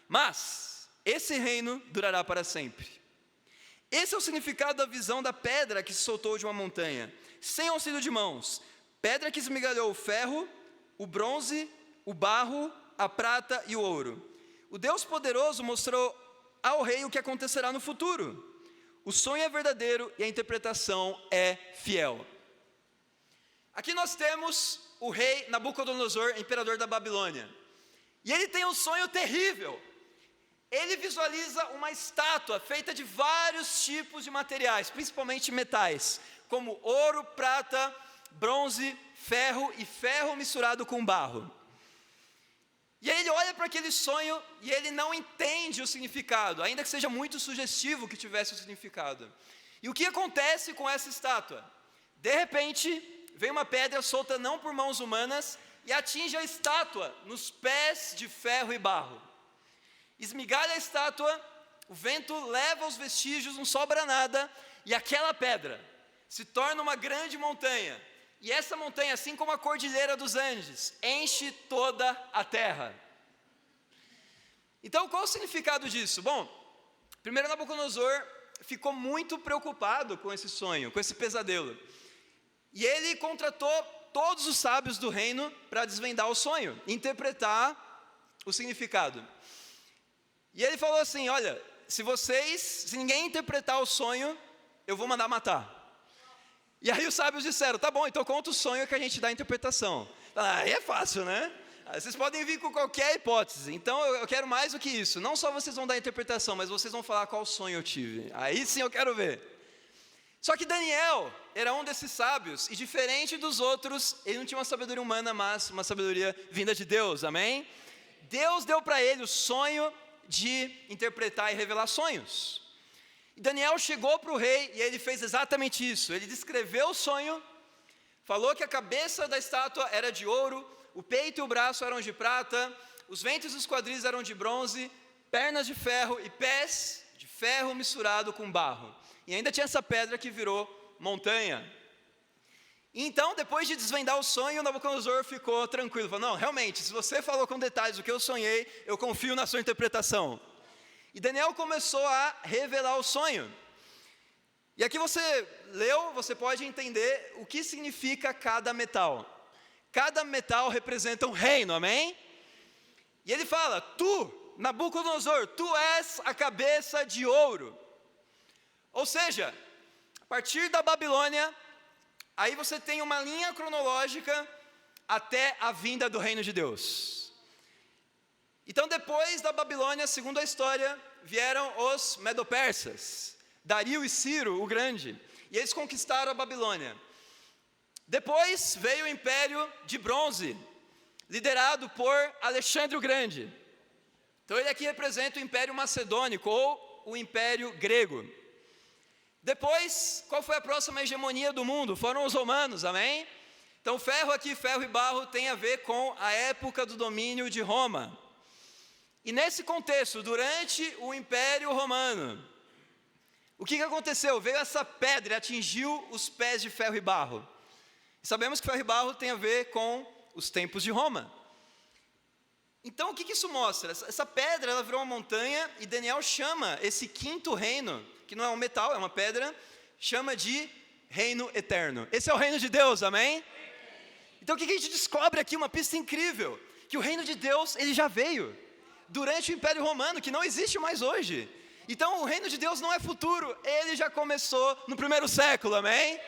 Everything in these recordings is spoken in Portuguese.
mas esse reino durará para sempre. Esse é o significado da visão da pedra que se soltou de uma montanha, sem auxílio de mãos, pedra que esmigalhou o ferro, o bronze, o barro, a prata e o ouro. O Deus poderoso mostrou ao rei o que acontecerá no futuro. O sonho é verdadeiro e a interpretação é fiel. Aqui nós temos o rei Nabucodonosor, imperador da Babilônia. E ele tem um sonho terrível. Ele visualiza uma estátua feita de vários tipos de materiais, principalmente metais, como ouro, prata, bronze, ferro e ferro misturado com barro. E aí ele olha para aquele sonho e ele não entende o significado, ainda que seja muito sugestivo que tivesse o significado. E o que acontece com essa estátua? De repente, vem uma pedra solta não por mãos humanas e atinge a estátua nos pés de ferro e barro. Esmigalha a estátua, o vento leva os vestígios, não sobra nada, e aquela pedra se torna uma grande montanha. E essa montanha, assim como a Cordilheira dos Andes, enche toda a terra. Então, qual o significado disso? Bom, primeiro Nabucodonosor ficou muito preocupado com esse sonho, com esse pesadelo. E ele contratou todos os sábios do reino para desvendar o sonho, interpretar o significado. E ele falou assim, olha, se ninguém interpretar o sonho, eu vou mandar matar. E aí os sábios disseram, tá bom, então conta o sonho que a gente dá a interpretação. Aí é fácil, né? Vocês podem vir com qualquer hipótese, então eu quero mais do que isso. Não só vocês vão dar a interpretação, mas vocês vão falar qual sonho eu tive. Aí sim eu quero ver. Só que Daniel era um desses sábios, e diferente dos outros, ele não tinha uma sabedoria humana, mas uma sabedoria vinda de Deus, amém? Deus deu para ele o sonho de interpretar e revelar sonhos. E Daniel chegou para o rei e ele fez exatamente isso. Ele descreveu o sonho, falou que a cabeça da estátua era de ouro, o peito e o braço eram de prata, os ventres e os quadris eram de bronze, pernas de ferro e pés de ferro misturado com barro. E ainda tinha essa pedra que virou montanha. E então, depois de desvendar o sonho, Nabucodonosor ficou tranquilo. Falou, não, realmente, se você falou com detalhes o que eu sonhei, eu confio na sua interpretação. E Daniel começou a revelar o sonho. E aqui você leu, você pode entender o que significa cada metal. Cada metal representa um reino, amém? E ele fala, tu, Nabucodonosor, tu és a cabeça de ouro. Ou seja, a partir da Babilônia, aí você tem uma linha cronológica até a vinda do reino de Deus. Então depois da Babilônia, segundo a história, vieram os Medo-Persas, Dario e Ciro o Grande, e eles conquistaram a Babilônia. Depois veio o Império de Bronze, liderado por Alexandre o Grande. Então ele aqui representa o Império Macedônico ou o Império Grego. Depois, qual foi a próxima hegemonia do mundo? Foram os romanos, amém? Então ferro aqui, ferro e barro tem a ver com a época do domínio de Roma. E nesse contexto, durante o Império Romano, o que aconteceu? Veio essa pedra e atingiu os pés de ferro e barro. E sabemos que ferro e barro tem a ver com os tempos de Roma. Então o que isso mostra? Essa pedra ela virou uma montanha e Daniel chama esse quinto reino, que não é um metal, é uma pedra, chama de reino eterno. Esse é o reino de Deus, amém? Então o que a gente descobre aqui? Uma pista incrível, que o reino de Deus ele já veio durante o Império Romano, que não existe mais hoje. Então o reino de Deus não é futuro, ele já começou no primeiro século, amém?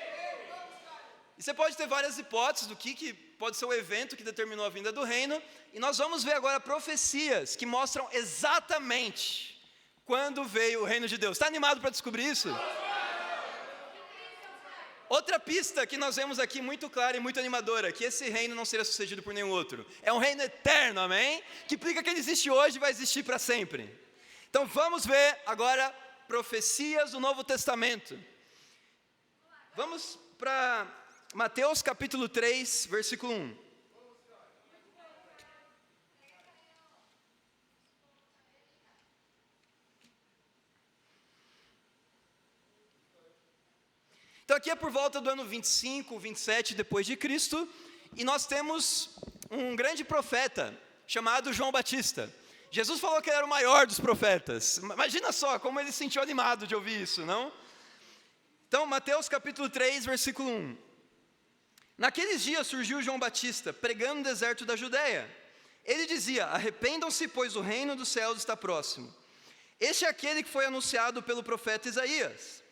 E você pode ter várias hipóteses do que pode ser o evento que determinou a vinda do reino, e nós vamos ver agora profecias que mostram exatamente quando veio o reino de Deus. Está animado para descobrir isso? Outra pista que nós vemos aqui muito clara e muito animadora, que esse reino não será sucedido por nenhum outro. É um reino eterno, amém? Que implica que ele existe hoje e vai existir para sempre. Então vamos ver agora profecias do Novo Testamento. Vamos para Mateus capítulo 3, versículo 1. Então aqui é por volta do ano 25, 27 depois de Cristo, e nós temos um grande profeta chamado João Batista. Jesus falou que ele era o maior dos profetas. Imagina só como ele se sentiu animado de ouvir isso, não? Então, Mateus capítulo 3, versículo 1. Naqueles dias surgiu João Batista, pregando no deserto da Judéia. Ele dizia: arrependam-se, pois o reino dos céus está próximo. Este é aquele que foi anunciado pelo profeta Isaías.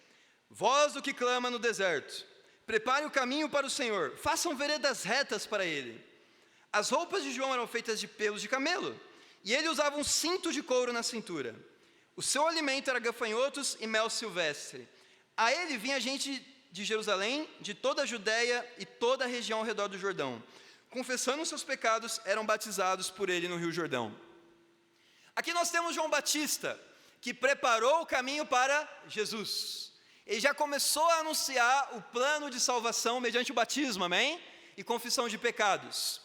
Voz do que clama no deserto: prepare o caminho para o Senhor, façam veredas retas para ele. As roupas de João eram feitas de pelos de camelo, e ele usava um cinto de couro na cintura. O seu alimento era gafanhotos e mel silvestre. A ele vinha gente de Jerusalém, de toda a Judéia e toda a região ao redor do Jordão. Confessando os seus pecados, eram batizados por ele no Rio Jordão. Aqui nós temos João Batista, que preparou o caminho para Jesus. Ele já começou a anunciar o plano de salvação mediante o batismo, amém? E confissão de pecados.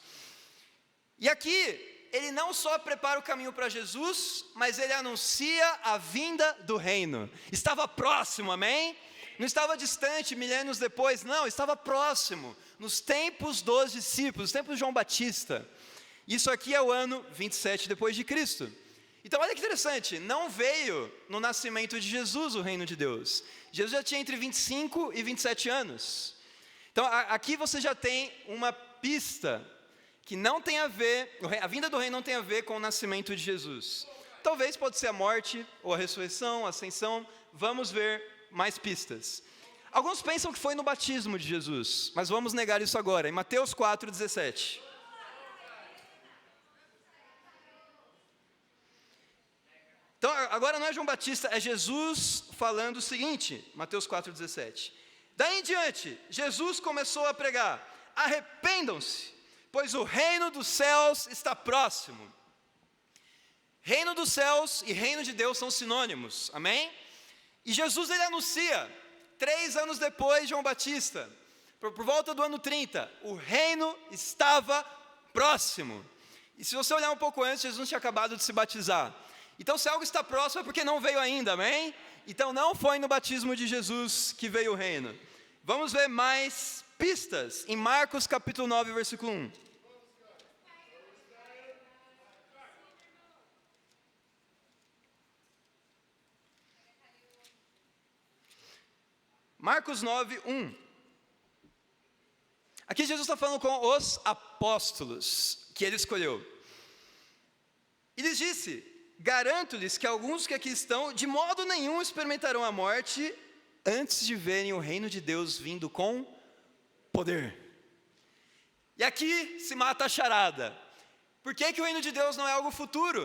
E aqui, ele não só prepara o caminho para Jesus, mas ele anuncia a vinda do reino. Estava próximo, amém? Não estava distante, milênios depois, não, estava próximo, nos tempos dos discípulos, nos tempos de João Batista. Isso aqui é o ano 27 depois de Cristo. Então olha que interessante, não veio no nascimento de Jesus o reino de Deus. Jesus já tinha entre 25 e 27 anos. Então aqui você já tem uma pista que não tem a ver, a vinda do reino não tem a ver com o nascimento de Jesus. Talvez pode ser a morte, ou a ressurreição, a ascensão, vamos ver mais pistas. Alguns pensam que foi no batismo de Jesus, mas vamos negar isso agora, em Mateus 4,17. Então agora não é João Batista, é Jesus falando o seguinte, Mateus 4,17. Daí em diante, Jesus começou a pregar: arrependam-se, pois o reino dos céus está próximo. Reino dos céus e reino de Deus são sinônimos, amém? E Jesus ele anuncia, 3 anos depois de João Batista, por volta do ano 30, o reino estava próximo. E se você olhar um pouco antes, Jesus tinha acabado de se batizar. Então se algo está próximo é porque não veio ainda, amém? Então não foi no batismo de Jesus que veio o reino. Vamos ver mais pistas em Marcos capítulo 9, versículo 1. Marcos 9, 1. Aqui Jesus está falando com os apóstolos que ele escolheu. E lhes disse: garanto-lhes que alguns que aqui estão, de modo nenhum experimentarão a morte, antes de verem o reino de Deus vindo com poder. E aqui se mata a charada. Por que o reino de Deus não é algo futuro?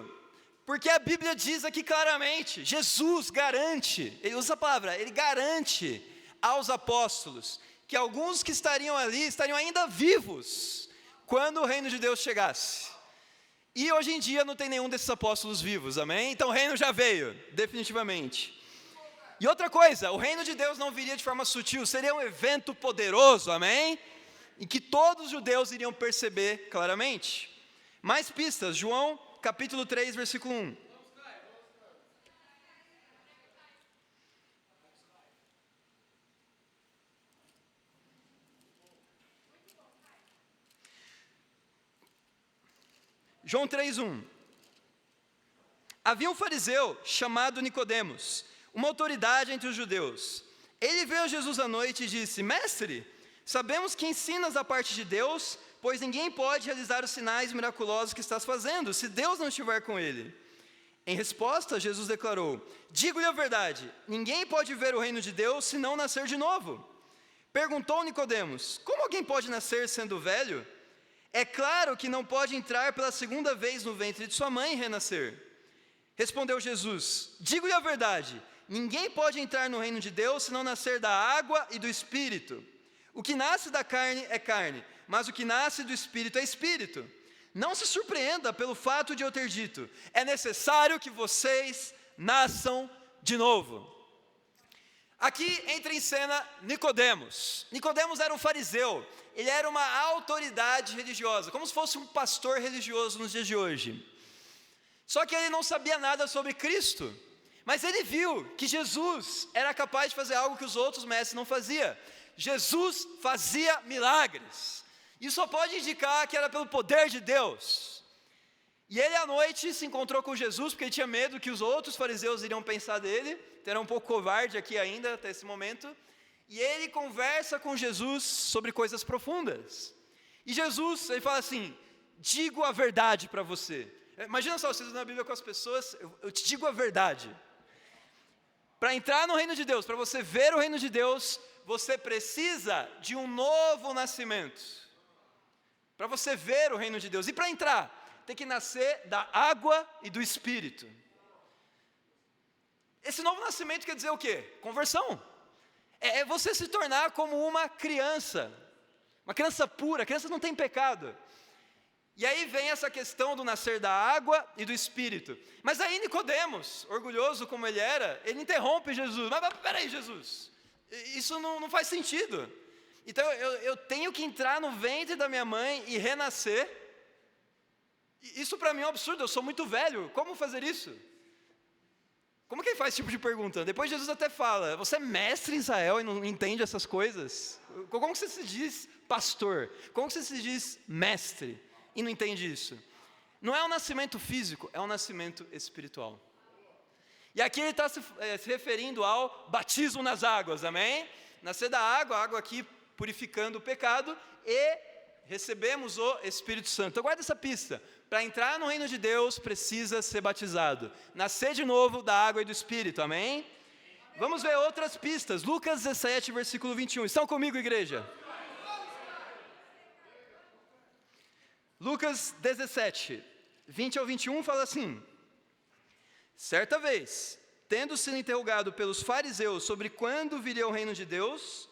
Porque a Bíblia diz aqui claramente, Jesus garante, ele usa a palavra, ele garante aos apóstolos que alguns que estariam ali, estariam ainda vivos, quando o reino de Deus chegasse. E hoje em dia não tem nenhum desses apóstolos vivos, amém? Então o reino já veio, definitivamente. E outra coisa, o reino de Deus não viria de forma sutil, seria um evento poderoso, amém? Em que todos os judeus iriam perceber claramente. Mais pistas, João capítulo 3, versículo 1. João 3:1. Havia um fariseu chamado Nicodemos, uma autoridade entre os judeus. Ele veio a Jesus à noite e disse: mestre, sabemos que ensinas a parte de Deus, pois ninguém pode realizar os sinais miraculosos que estás fazendo, se Deus não estiver com ele. Em resposta, Jesus declarou: digo-lhe a verdade, ninguém pode ver o reino de Deus se não nascer de novo. Perguntou Nicodemos: como alguém pode nascer sendo velho? É claro que não pode entrar pela segunda vez no ventre de sua mãe e renascer. Respondeu Jesus: digo-lhe a verdade, ninguém pode entrar no reino de Deus se não nascer da água e do Espírito. O que nasce da carne é carne, mas o que nasce do Espírito é Espírito. Não se surpreenda pelo fato de eu ter dito: é necessário que vocês nasçam de novo. Aqui entra em cena Nicodemos. Nicodemos era um fariseu, ele era uma autoridade religiosa, como se fosse um pastor religioso nos dias de hoje. Só que ele não sabia nada sobre Cristo, mas ele viu que Jesus era capaz de fazer algo que os outros mestres não faziam. Jesus fazia milagres. Isso só pode indicar que era pelo poder de Deus. E ele à noite se encontrou com Jesus, porque ele tinha medo que os outros fariseus iriam pensar dele, então era um pouco covarde aqui ainda, até esse momento. E ele conversa com Jesus sobre coisas profundas. E Jesus, ele fala assim, digo a verdade para você. Imagina só, vocês na Bíblia com as pessoas, eu te digo a verdade. Para entrar no reino de Deus, para você ver o reino de Deus, você precisa de um novo nascimento. Para você ver o reino de Deus. E para entrar, tem que nascer da água e do Espírito. Esse novo nascimento quer dizer o quê? Conversão. É você se tornar como uma criança pura, a criança não tem pecado. E aí vem essa questão do nascer da água e do Espírito. Mas aí Nicodemos, orgulhoso como ele era, ele interrompe Jesus. Mas peraí, Jesus, isso não faz sentido. Então eu tenho que entrar no ventre da minha mãe e renascer? Isso para mim é um absurdo, eu sou muito velho, como fazer isso? Como que ele faz esse tipo de pergunta? Depois Jesus até fala, você é mestre em Israel e não entende essas coisas? Como que você se diz pastor? Como que você se diz mestre e não entende isso? Não é um nascimento físico, é um nascimento espiritual. E aqui ele está se referindo ao batismo nas águas, amém? Nascer da água, a água aqui purificando o pecado, e recebemos o Espírito Santo. Então guarda essa pista. Para entrar no reino de Deus, precisa ser batizado. Nascer de novo da água e do Espírito, amém? Vamos ver outras pistas. Lucas 17, versículo 21. Estão comigo, igreja? Lucas 17, 20 ao 21 fala assim: certa vez, tendo sido interrogado pelos fariseus sobre quando viria o reino de Deus,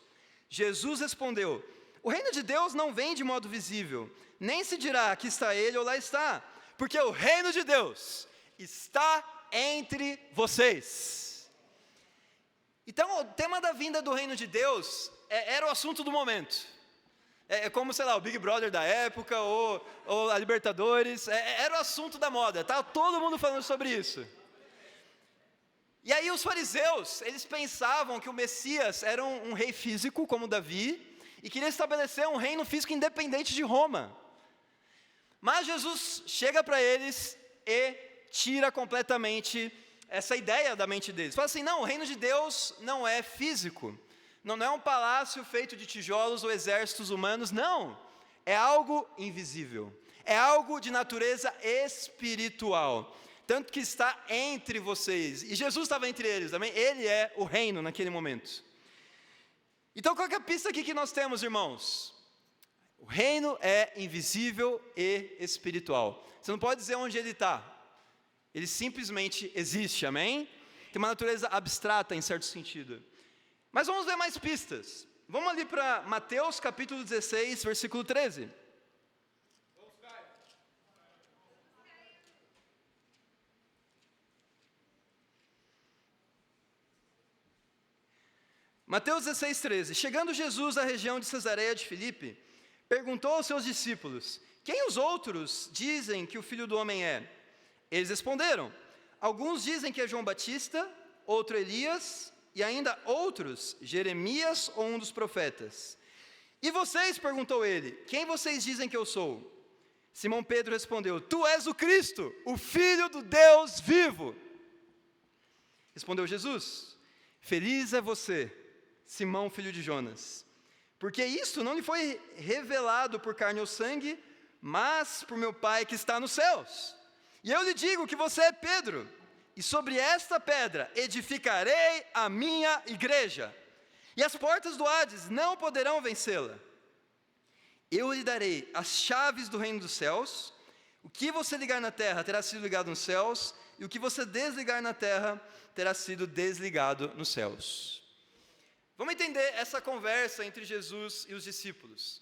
Jesus respondeu: o reino de Deus não vem de modo visível, nem se dirá aqui está ele ou lá está, porque o reino de Deus está entre vocês. Então o tema da vinda do reino de Deus era o assunto do momento. É como, sei lá, o Big Brother da época, ou a Libertadores, era o assunto da moda, estava todo mundo falando sobre isso. E aí os fariseus, eles pensavam que o Messias era um rei físico, como Davi, e queria estabelecer um reino físico independente de Roma. Mas Jesus chega para eles e tira completamente essa ideia da mente deles. Fala assim, não, o reino de Deus não é físico. Não é um palácio feito de tijolos ou exércitos humanos, não. É algo invisível. É algo de natureza espiritual. Tanto que está entre vocês. E Jesus estava entre eles também. Ele é o reino naquele momento. Então qual que é a pista aqui que nós temos, irmãos? O reino é invisível e espiritual. Você não pode dizer onde ele está. Ele simplesmente existe, amém? Tem uma natureza abstrata em certo sentido. Mas vamos ver mais pistas. Vamos ali para Mateus capítulo 16, versículo 13. Mateus 16, 13. Chegando Jesus à região de Cesareia de Filipe, perguntou aos seus discípulos: quem os outros dizem que o Filho do Homem é? Eles responderam: alguns dizem que é João Batista, outro Elias, e ainda outros, Jeremias ou um dos profetas. E vocês, perguntou ele, quem vocês dizem que eu sou? Simão Pedro respondeu: tu és o Cristo, o Filho do Deus vivo. Respondeu Jesus: feliz é você, Simão, filho de Jonas, porque isso não lhe foi revelado por carne ou sangue, mas por meu Pai que está nos céus. E eu lhe digo que você é Pedro, e sobre esta pedra edificarei a minha igreja, e as portas do Hades não poderão vencê-la. Eu lhe darei as chaves do reino dos céus. O que você ligar na terra terá sido ligado nos céus, e o que você desligar na terra terá sido desligado nos céus. Vamos entender essa conversa entre Jesus e os discípulos.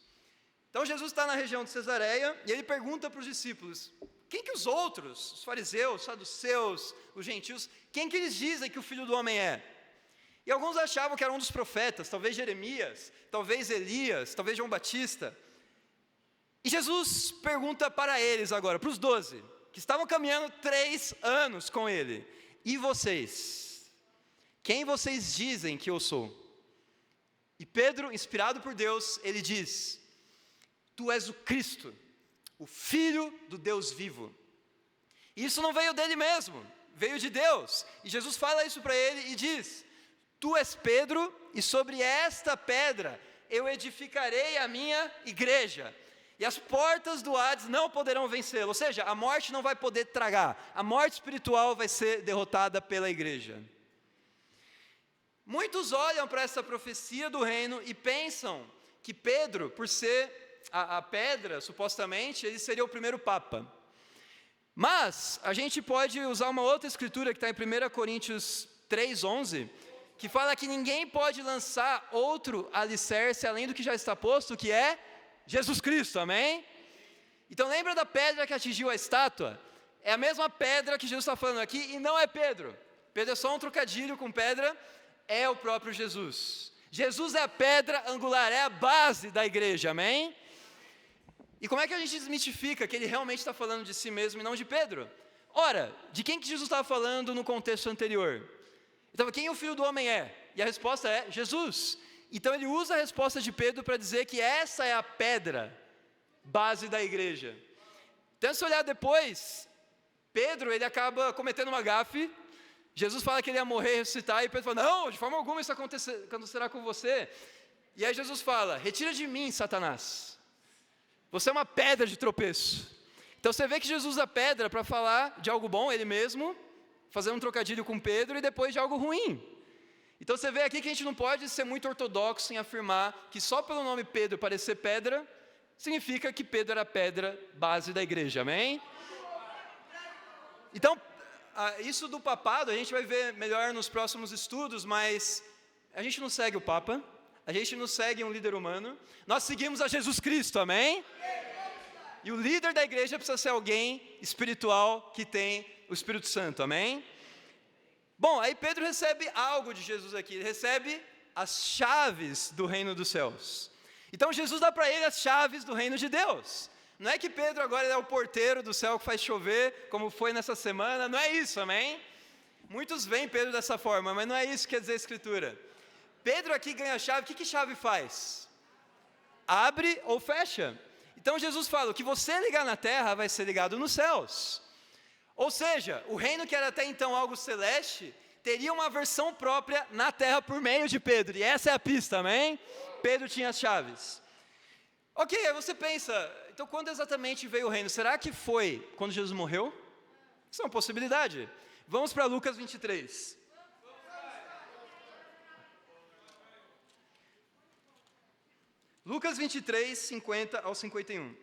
Então Jesus está na região de Cesareia, e ele pergunta para os discípulos: quem que os outros, os fariseus, os saduceus, os gentios, quem que eles dizem que o Filho do Homem é? E alguns achavam que era um dos profetas, talvez Jeremias, talvez Elias, talvez João Batista. E Jesus pergunta para eles agora, para os 12, que estavam caminhando 3 anos com ele: e vocês? Quem vocês dizem que eu sou? E Pedro, inspirado por Deus, ele diz: tu és o Cristo, o Filho do Deus vivo. Isso não veio dele mesmo, veio de Deus. E Jesus fala isso para ele e diz: tu és Pedro, e sobre esta pedra eu edificarei a minha igreja, e as portas do Hades não poderão vencê-lo. Ou seja, a morte não vai poder tragar, a morte espiritual vai ser derrotada pela igreja. Muitos olham para essa profecia do reino e pensam que Pedro, por ser a pedra, supostamente, ele seria o primeiro papa. Mas a gente pode usar uma outra escritura que está em 1 Coríntios 3,11, que fala que ninguém pode lançar outro alicerce além do que já está posto, que é Jesus Cristo, amém? Então lembra da pedra que atingiu a estátua? É a mesma pedra que Jesus está falando aqui, e não é Pedro. Pedro é só um trocadilho com pedra, é o próprio Jesus. Jesus é a pedra angular, é a base da igreja, amém? E como é que a gente desmitifica que ele realmente está falando de si mesmo e não de Pedro? Ora, de quem que Jesus estava falando no contexto anterior? Então, quem o Filho do Homem é? E a resposta é Jesus. Então ele usa a resposta de Pedro para dizer que essa é a pedra base da igreja. Então, se olhar depois, Pedro ele acaba cometendo uma gafe. Jesus fala que ele ia morrer e ressuscitar, e Pedro fala: não, de forma alguma isso acontecerá com você. E aí Jesus fala: retira de mim, Satanás. Você é uma pedra de tropeço. Então você vê que Jesus usa a pedra para falar de algo bom, ele mesmo, fazendo um trocadilho com Pedro, e depois de algo ruim. Então você vê aqui que a gente não pode ser muito ortodoxo em afirmar que só pelo nome Pedro parecer pedra, significa que Pedro era a pedra base da igreja, amém? Então, isso do papado a gente vai ver melhor nos próximos estudos, mas a gente não segue o Papa, a gente não segue um líder humano, nós seguimos a Jesus Cristo, amém? E o líder da igreja precisa ser alguém espiritual que tem o Espírito Santo, amém? Bom, aí Pedro recebe algo de Jesus aqui, ele recebe as chaves do reino dos céus. Então Jesus dá para ele as chaves do reino de Deus. Não é que Pedro agora é o porteiro do céu que faz chover, como foi nessa semana, não é isso, amém? Muitos veem Pedro dessa forma, mas não é isso que quer dizer a Escritura. Pedro aqui ganha a chave, o que chave faz? Abre ou fecha. Então Jesus fala: o que você ligar na terra vai ser ligado nos céus. Ou seja, o reino que era até então algo celeste, teria uma versão própria na terra por meio de Pedro, e essa é a pista, amém? Pedro tinha as chaves. Ok, aí você pensa, então quando exatamente veio o reino? Será que foi quando Jesus morreu? Isso é uma possibilidade. Vamos para Lucas 23. Lucas 23, 50 ao 51.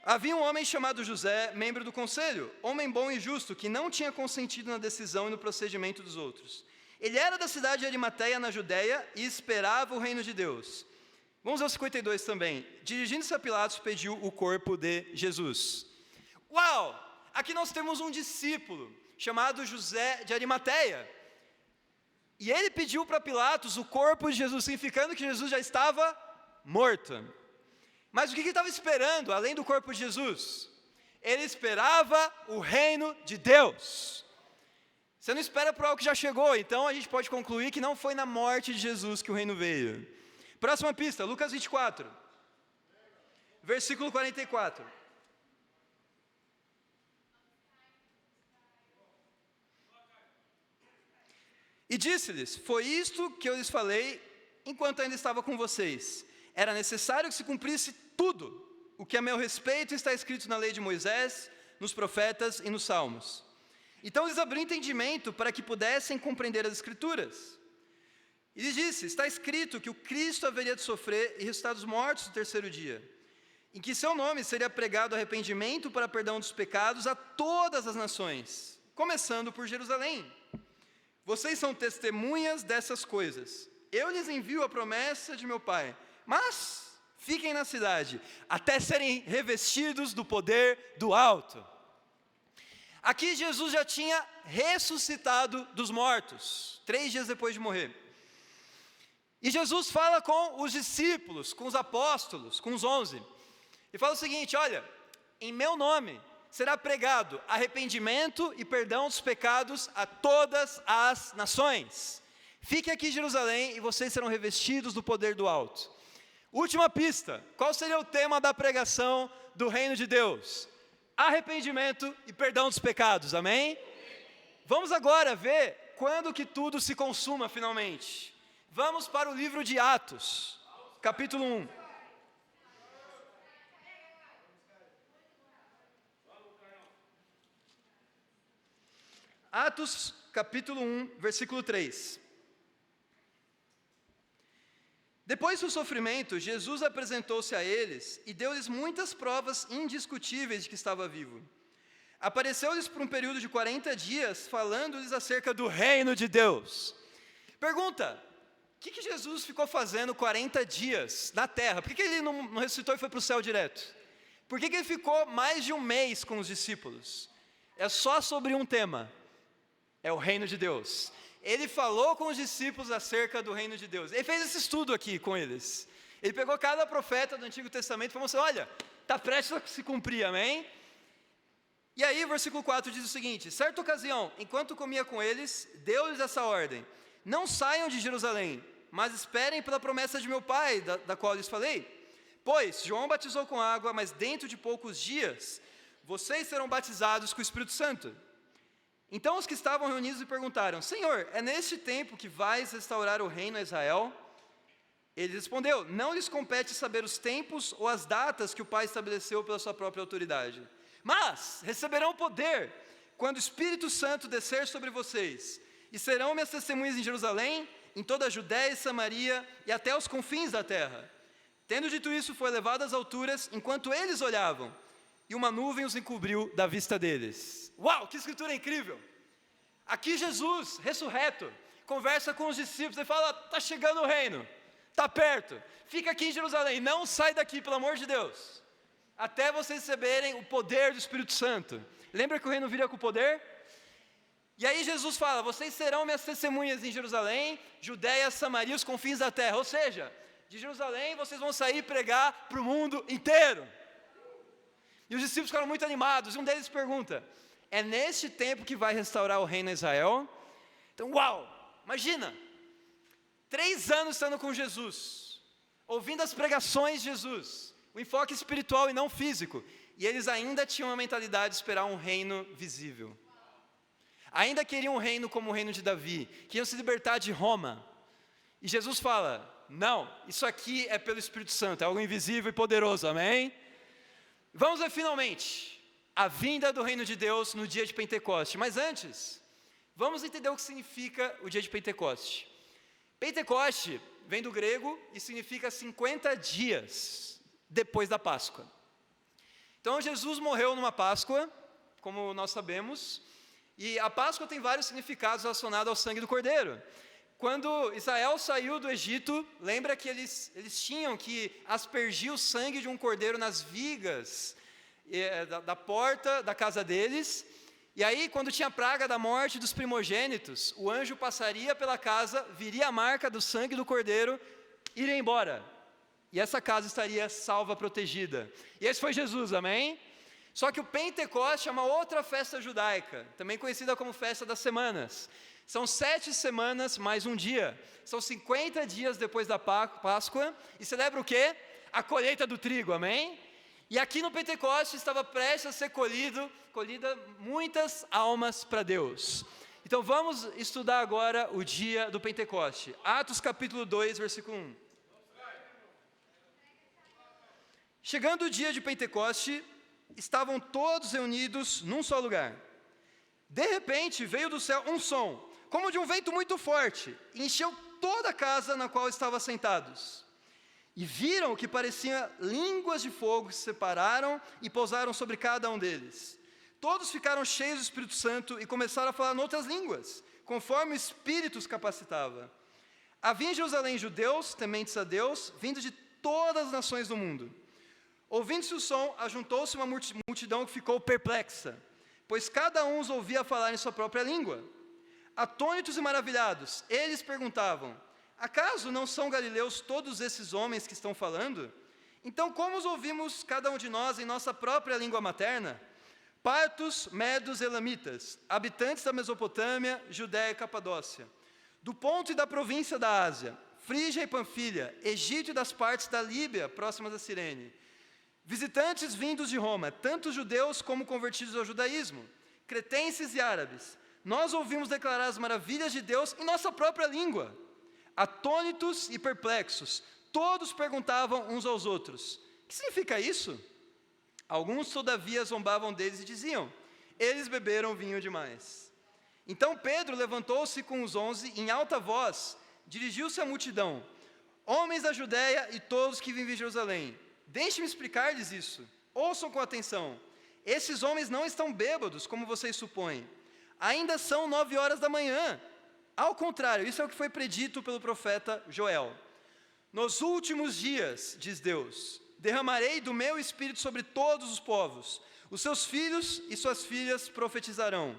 Havia um homem chamado José, membro do conselho, homem bom e justo, que não tinha consentido na decisão e no procedimento dos outros. Ele era da cidade de Arimateia, na Judéia, e esperava o reino de Deus. Vamos ao 52 também. Dirigindo-se a Pilatos, pediu o corpo de Jesus. Uau! Aqui nós temos um discípulo, chamado José de Arimateia. E ele pediu para Pilatos o corpo de Jesus, significando que Jesus já estava morto. Mas o que ele estava esperando, além do corpo de Jesus? Ele esperava o reino de Deus. Você não espera por algo que já chegou, então a gente pode concluir que não foi na morte de Jesus que o reino veio. Próxima pista, Lucas 24, versículo 44. E disse-lhes: foi isto que eu lhes falei enquanto ainda estava com vocês. Era necessário que se cumprisse tudo o que a meu respeito está escrito na lei de Moisés, nos profetas e nos salmos. Então lhes abriu entendimento para que pudessem compreender as Escrituras. E lhes disse: está escrito que o Cristo haveria de sofrer e ressuscitar dos mortos no terceiro dia, em que seu nome seria pregado arrependimento para perdão dos pecados a todas as nações, começando por Jerusalém. Vocês são testemunhas dessas coisas. Eu lhes envio a promessa de meu Pai, mas fiquem na cidade, até serem revestidos do poder do alto. Aqui Jesus já tinha ressuscitado dos mortos, 3 dias depois de morrer. E Jesus fala com os discípulos, com os apóstolos, com os 11. E fala o seguinte: olha, em meu nome será pregado arrependimento e perdão dos pecados a todas as nações. Fiquem aqui em Jerusalém e vocês serão revestidos do poder do alto. Última pista, qual seria o tema da pregação do reino de Deus? Arrependimento e perdão dos pecados, amém? Vamos agora ver quando que tudo se consuma finalmente. Vamos para o livro de Atos, capítulo 1. Atos, capítulo 1, versículo 3. Depois do sofrimento, Jesus apresentou-se a eles e deu-lhes muitas provas indiscutíveis de que estava vivo. Apareceu-lhes por um período de 40 dias, falando-lhes acerca do reino de Deus. Pergunta, o que Jesus ficou fazendo 40 dias na terra? Por que ele não ressuscitou e foi para o céu direto? Por que ele ficou mais de um mês com os discípulos? É só sobre um tema, é o reino de Deus. Ele falou com os discípulos acerca do reino de Deus. Ele fez esse estudo aqui com eles. Ele pegou cada profeta do Antigo Testamento e falou assim, olha, está prestes a se cumprir, amém? E aí o versículo 4 diz o seguinte, certa ocasião, enquanto comia com eles, deu-lhes essa ordem, não saiam de Jerusalém, mas esperem pela promessa de meu Pai, da qual lhes falei. Pois João batizou com água, mas dentro de poucos dias, vocês serão batizados com o Espírito Santo. Então os que estavam reunidos lhe perguntaram, Senhor, é neste tempo que vais restaurar o reino a Israel? Ele respondeu, não lhes compete saber os tempos ou as datas que o Pai estabeleceu pela sua própria autoridade. Mas receberão poder quando o Espírito Santo descer sobre vocês, e serão minhas testemunhas em Jerusalém, em toda a Judéia e Samaria, e até os confins da terra. Tendo dito isso, foi levado às alturas, enquanto eles olhavam, e uma nuvem os encobriu da vista deles. Uau, que escritura incrível! Aqui Jesus, ressurreto, conversa com os discípulos e fala, está chegando o reino, está perto, fica aqui em Jerusalém, não sai daqui, pelo amor de Deus, até vocês receberem o poder do Espírito Santo. Lembra que o reino viria com poder? E aí Jesus fala, vocês serão minhas testemunhas em Jerusalém, Judéia, Samaria, os confins da terra. Ou seja, de Jerusalém vocês vão sair e pregar para o mundo inteiro. E os discípulos ficaram muito animados, e um deles pergunta, é neste tempo que vai restaurar o reino a Israel? Então, uau, imagina, 3 anos estando com Jesus, ouvindo as pregações de Jesus, o enfoque espiritual e não físico, e eles ainda tinham a mentalidade de esperar um reino visível. Ainda queriam um reino como o reino de Davi, queriam se libertar de Roma. E Jesus fala, não, isso aqui é pelo Espírito Santo, é algo invisível e poderoso, amém? Vamos ver finalmente a vinda do reino de Deus no dia de Pentecoste. Mas antes, vamos entender o que significa o dia de Pentecoste. Pentecoste vem do grego e significa 50 dias depois da Páscoa. Então Jesus morreu numa Páscoa, como nós sabemos, e a Páscoa tem vários significados relacionados ao sangue do Cordeiro. Quando Israel saiu do Egito, lembra que eles tinham que aspergir o sangue de um cordeiro nas vigas da porta da casa deles, e aí quando tinha praga da morte dos primogênitos, o anjo passaria pela casa, viria a marca do sangue do cordeiro, iria embora, e essa casa estaria salva, protegida. E esse foi Jesus, amém? Só que o Pentecoste é uma outra festa judaica, também conhecida como festa das semanas. São 7 semanas mais um dia. São 50 dias depois da Páscoa. E celebra o quê? A colheita do trigo, amém? E aqui no Pentecoste estava prestes a ser colhida muitas almas para Deus. Então vamos estudar agora o dia do Pentecoste. Atos capítulo 2, versículo 1. Chegando o dia de Pentecoste, estavam todos reunidos num só lugar. De repente veio do céu um som, como de um vento muito forte, e encheu toda a casa na qual estavam sentados. E viram o que parecia línguas de fogo que se separaram e pousaram sobre cada um deles. Todos ficaram cheios do Espírito Santo e começaram a falar em outras línguas, conforme o Espírito os capacitava. Havia em Jerusalém judeus, tementes a Deus, vindos de todas as nações do mundo. Ouvindo-se o som, ajuntou-se uma multidão que ficou perplexa, pois cada um os ouvia falar em sua própria língua. Atônitos e maravilhados, eles perguntavam, acaso não são galileus todos esses homens que estão falando? Então como os ouvimos cada um de nós em nossa própria língua materna? Partos, medos, elamitas, habitantes da Mesopotâmia, Judéia e Capadócia, do ponto e da província da Ásia, Frígia e Panfilha, Egito e das partes da Líbia, próximas a Cirene. Visitantes vindos de Roma, tanto judeus como convertidos ao judaísmo, cretenses e árabes. Nós ouvimos declarar as maravilhas de Deus em nossa própria língua. Atônitos e perplexos, todos perguntavam uns aos outros: o que significa isso? Alguns, todavia, zombavam deles e diziam: eles beberam vinho demais. Então Pedro levantou-se com os 11, em alta voz, dirigiu-se à multidão: homens da Judéia e todos que vivem em Jerusalém, deixe-me explicar-lhes isso. Ouçam com atenção. Esses homens não estão bêbados, como vocês supõem. Ainda são 9 horas da manhã. Ao contrário, isso é o que foi predito pelo profeta Joel. Nos últimos dias, diz Deus, derramarei do meu espírito sobre todos os povos. Os seus filhos e suas filhas profetizarão.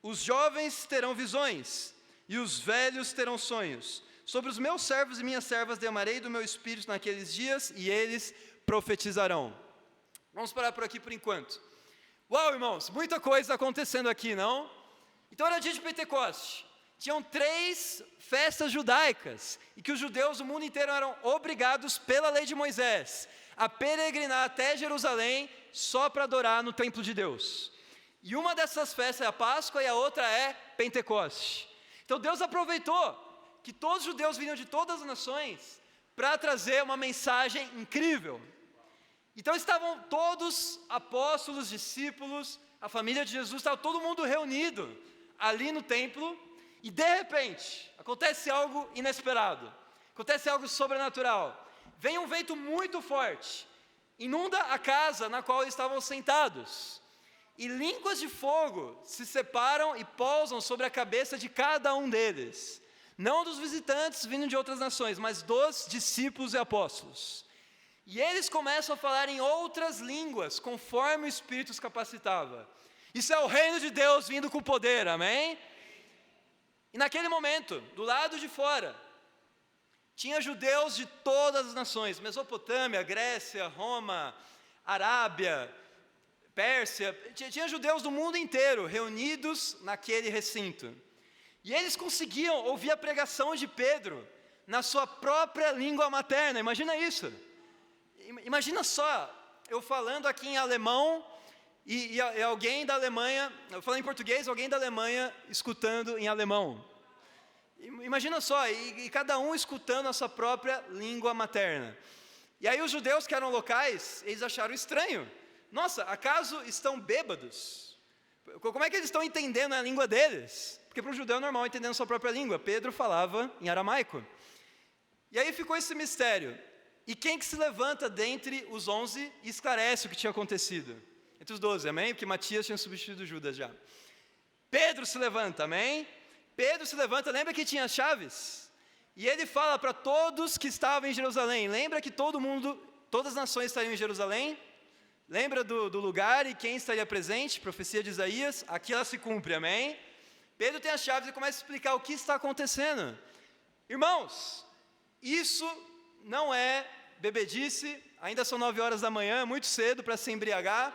Os jovens terão visões e os velhos terão sonhos. Sobre os meus servos e minhas servas derramarei do meu espírito naqueles dias e eles profetizarão. Vamos parar por aqui por enquanto. Uau, irmãos, muita coisa acontecendo aqui, não? Então era dia de Pentecoste. Tinham 3 festas judaicas, e que os judeus do mundo inteiro eram obrigados pela lei de Moisés a peregrinar até Jerusalém só para adorar no templo de Deus. E uma dessas festas é a Páscoa e a outra é Pentecoste. Então Deus aproveitou que todos os judeus vinham de todas as nações para trazer uma mensagem incrível. Então estavam todos apóstolos, discípulos, a família de Jesus, estava todo mundo reunido ali no templo, e de repente acontece algo inesperado, acontece algo sobrenatural. Vem um vento muito forte, inunda a casa na qual eles estavam sentados, e línguas de fogo se separam e pousam sobre a cabeça de cada um deles, não dos visitantes vindo de outras nações, mas dos discípulos e apóstolos. E eles começam a falar em outras línguas, conforme o Espírito os capacitava. Isso é o reino de Deus vindo com poder, amém? E naquele momento, do lado de fora, tinha judeus de todas as nações, Mesopotâmia, Grécia, Roma, Arábia, Pérsia, tinha judeus do mundo inteiro reunidos naquele recinto. E eles conseguiam ouvir a pregação de Pedro na sua própria língua materna, imagina isso. Imagina só, eu falando aqui em alemão e alguém da Alemanha, eu falando em português, alguém da Alemanha escutando em alemão. Imagina só, e cada um escutando a sua própria língua materna. E aí os judeus que eram locais, eles acharam estranho. Nossa, acaso estão bêbados? Como é que eles estão entendendo a língua deles? Porque para o judeu é normal entender a sua própria língua. Pedro falava em aramaico. E aí ficou esse mistério. E quem que se levanta dentre os 11 e esclarece o que tinha acontecido? Entre os 12, amém? Porque Matias tinha substituído Judas já. Pedro se levanta, amém? Pedro se levanta, lembra que tinha as chaves? E ele fala para todos que estavam em Jerusalém. Lembra que todo mundo, todas as nações estariam em Jerusalém? Lembra do lugar e quem estaria presente? Profecia de Isaías, aqui ela se cumpre, amém? Pedro tem as chaves e começa a explicar o que está acontecendo. Irmãos, isso não é bebedice, ainda são 9 horas da manhã, muito cedo para se embriagar.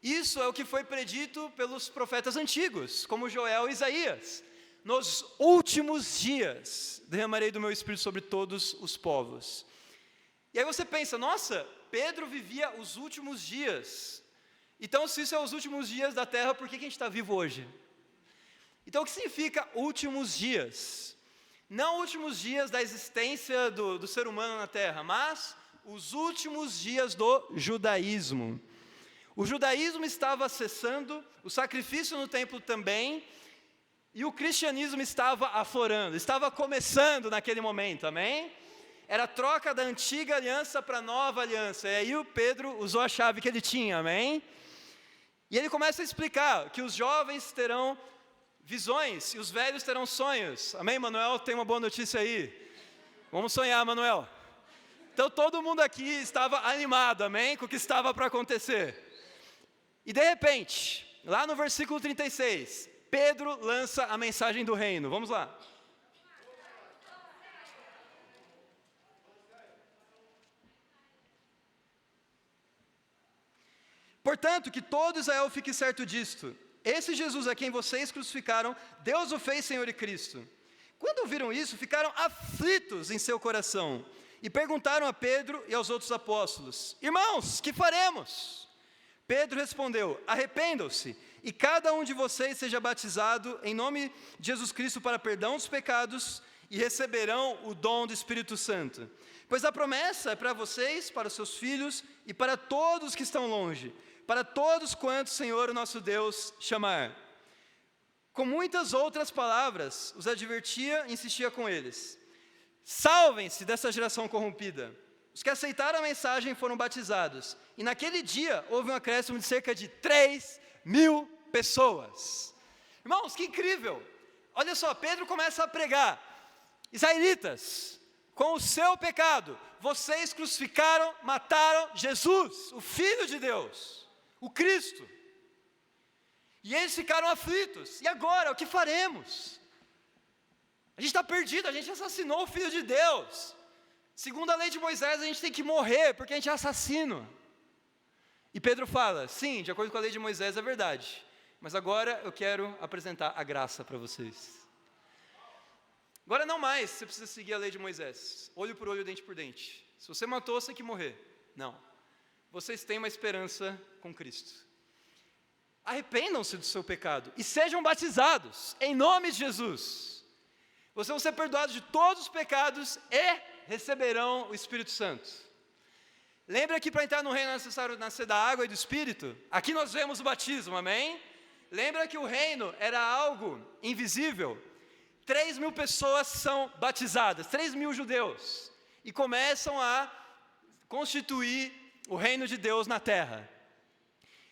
Isso é o que foi predito pelos profetas antigos, como Joel e Isaías. Nos últimos dias derramarei do meu espírito sobre todos os povos. E aí você pensa, nossa, Pedro vivia os últimos dias. Então se isso é os últimos dias da terra, por que a gente está vivo hoje? Então o que significa últimos dias? Não últimos dias da existência do ser humano na terra, mas os últimos dias do judaísmo. O judaísmo estava acessando, o sacrifício no templo também, e o cristianismo estava aflorando, estava começando naquele momento, amém? Era a troca da antiga aliança para a nova aliança, e aí o Pedro usou a chave que ele tinha, amém? E ele começa a explicar que os jovens terão visões e os velhos terão sonhos, amém, Manuel? Tem uma boa notícia aí, vamos sonhar, Manuel. Então todo mundo aqui estava animado, amém, com o que estava para acontecer. E de repente, lá no versículo 36, Pedro lança a mensagem do reino. Vamos lá. Portanto, que todo Israel fique certo disto. Esse Jesus a quem vocês crucificaram, Deus o fez Senhor e Cristo. Quando ouviram isso, ficaram aflitos em seu coração e perguntaram a Pedro e aos outros apóstolos: irmãos, que faremos? Pedro respondeu: arrependam-se e cada um de vocês seja batizado em nome de Jesus Cristo para perdão dos pecados e receberão o dom do Espírito Santo. Pois a promessa é para vocês, para os seus filhos e para todos que estão longe, para todos quantos o Senhor, o nosso Deus, chamar. Com muitas outras palavras, os advertia e insistia com eles: salvem-se dessa geração corrompida. Os que aceitaram a mensagem foram batizados, e naquele dia houve um acréscimo de cerca de 3.000 pessoas. Irmãos, que incrível! Olha só, Pedro começa a pregar: israelitas, com o seu pecado, vocês crucificaram, mataram Jesus, o Filho de Deus, o Cristo. E eles ficaram aflitos. E agora, o que faremos? A gente está perdido, a gente assassinou o Filho de Deus. Segundo a lei de Moisés, a gente tem que morrer, porque a gente é assassino. E Pedro fala: sim, de acordo com a lei de Moisés é verdade, mas agora eu quero apresentar a graça para vocês. Agora não mais você precisa seguir a lei de Moisés, olho por olho, dente por dente. Se você matou, você tem que morrer. Não, vocês têm uma esperança com Cristo. Arrependam-se do seu pecado e sejam batizados em nome de Jesus. Vocês vão ser perdoados de todos os pecados e receberão o Espírito Santo. Lembra que para entrar no reino é necessário nascer da água e do Espírito? Aqui nós vemos o batismo, amém? Lembra que o reino era algo invisível? 3.000 pessoas são batizadas, 3.000 judeus, e começam a constituir o reino de Deus na terra.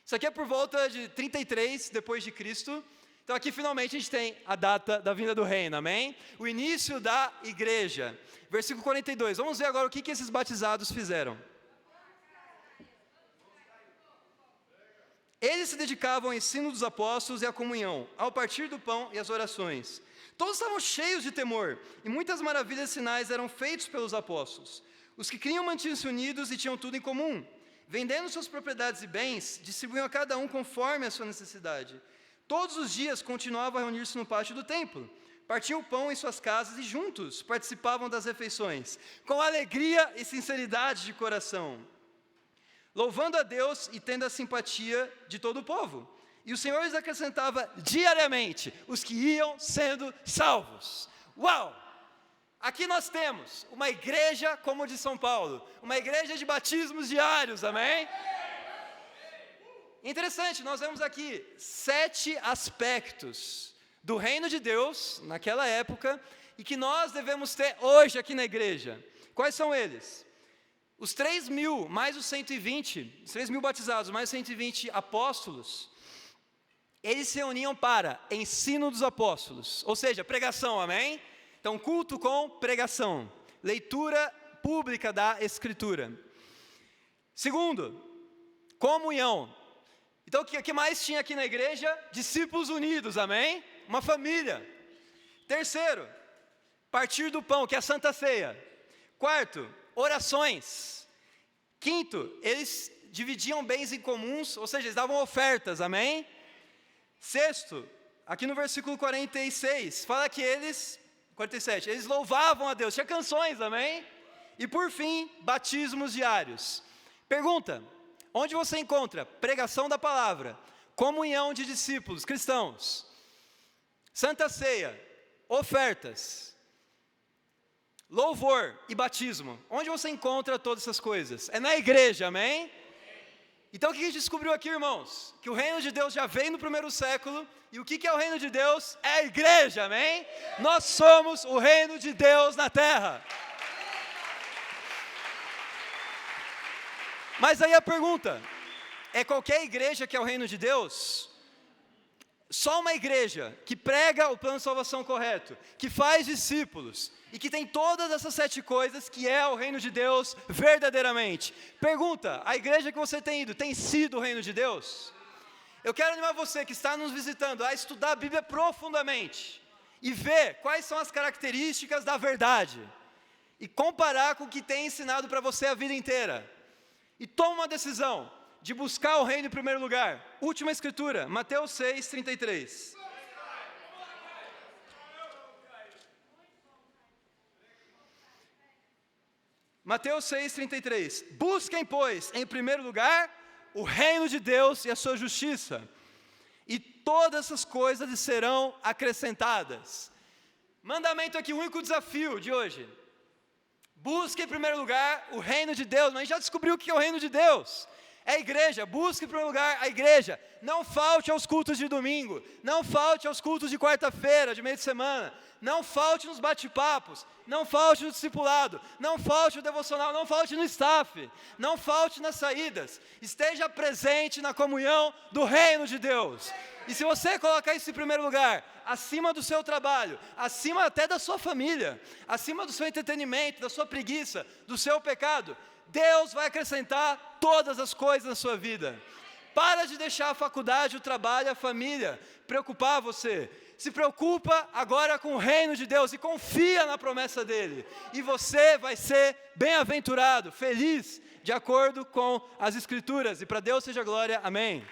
Isso aqui é por volta de 33 depois de Cristo. Então aqui finalmente a gente tem a data da vinda do reino, amém? O início da igreja. Versículo 42, vamos ver agora o que esses batizados fizeram. Eles se dedicavam ao ensino dos apóstolos e à comunhão, ao partir do pão e às orações. Todos estavam cheios de temor, e muitas maravilhas e sinais eram feitos pelos apóstolos. Os que criam mantinham-se unidos e tinham tudo em comum. Vendendo suas propriedades e bens, distribuíam a cada um conforme a sua necessidade. Todos os dias continuavam a reunir-se no pátio do templo. Partiam o pão em suas casas e juntos participavam das refeições, com alegria e sinceridade de coração, louvando a Deus e tendo a simpatia de todo o povo. E o Senhor lhes acrescentava diariamente os que iam sendo salvos. Uau! Aqui nós temos uma igreja como a de São Paulo, uma igreja de batismos diários, amém? Interessante, nós vemos aqui 7 aspectos do reino de Deus, naquela época, e que nós devemos ter hoje aqui na igreja. Quais são eles? Os 3.000, mais os 120, os 3.000 batizados, mais os 120 apóstolos, eles se reuniam para ensino dos apóstolos, ou seja, pregação, amém? Então, culto com pregação, leitura pública da Escritura. Segundo, comunhão. Então, o que mais tinha aqui na igreja? Discípulos unidos, amém? Uma família. Terceiro, partir do pão, que é a Santa Ceia. Quarto, orações. Quinto, eles dividiam bens em comuns, ou seja, eles davam ofertas, amém? Sexto, aqui no versículo 46, fala que 47, eles louvavam a Deus, tinha canções, amém? E por fim, batismos diários. Pergunta: onde você encontra pregação da palavra, comunhão de discípulos cristãos, Santa Ceia, ofertas, louvor e batismo? Onde você encontra todas essas coisas? É na igreja, amém? Então o que a gente descobriu aqui, irmãos? Que o reino de Deus já veio no primeiro século. E o que é o reino de Deus? É a igreja, amém? Nós somos o reino de Deus na terra. Mas aí a pergunta: é qualquer igreja que é o reino de Deus? Só uma igreja que prega o plano de salvação correto, que faz discípulos e que tem todas essas 7 coisas, que é o reino de Deus verdadeiramente. Pergunta: a igreja que você tem ido tem sido o reino de Deus? Eu quero animar você que está nos visitando a estudar a Bíblia profundamente e ver quais são as características da verdade e comparar com o que tem ensinado para você a vida inteira. E toma uma decisão de buscar o reino em primeiro lugar. Última escritura, Mateus 6:33. Mateus 6,33. Busquem, pois, em primeiro lugar, o reino de Deus e a sua justiça, e todas essas coisas lhes serão acrescentadas. Mandamento aqui, o único desafio de hoje. Busque em primeiro lugar o reino de Deus. Mas a gente já descobriu o que é o reino de Deus. É a igreja. Busque em primeiro lugar a igreja. Não falte aos cultos de domingo. Não falte aos cultos de quarta-feira, de meio de semana. Não falte nos bate-papos. Não falte no discipulado. Não falte no devocional. Não falte no staff. Não falte nas saídas. Esteja presente na comunhão do reino de Deus. E se você colocar isso em primeiro lugar, acima do seu trabalho, acima até da sua família, acima do seu entretenimento, da sua preguiça, do seu pecado, Deus vai acrescentar todas as coisas na sua vida. Para de deixar a faculdade, o trabalho, a família preocupar você. Se preocupa agora com o reino de Deus e confia na promessa dele. E você vai ser bem-aventurado, feliz, de acordo com as Escrituras. E para Deus seja glória. Amém.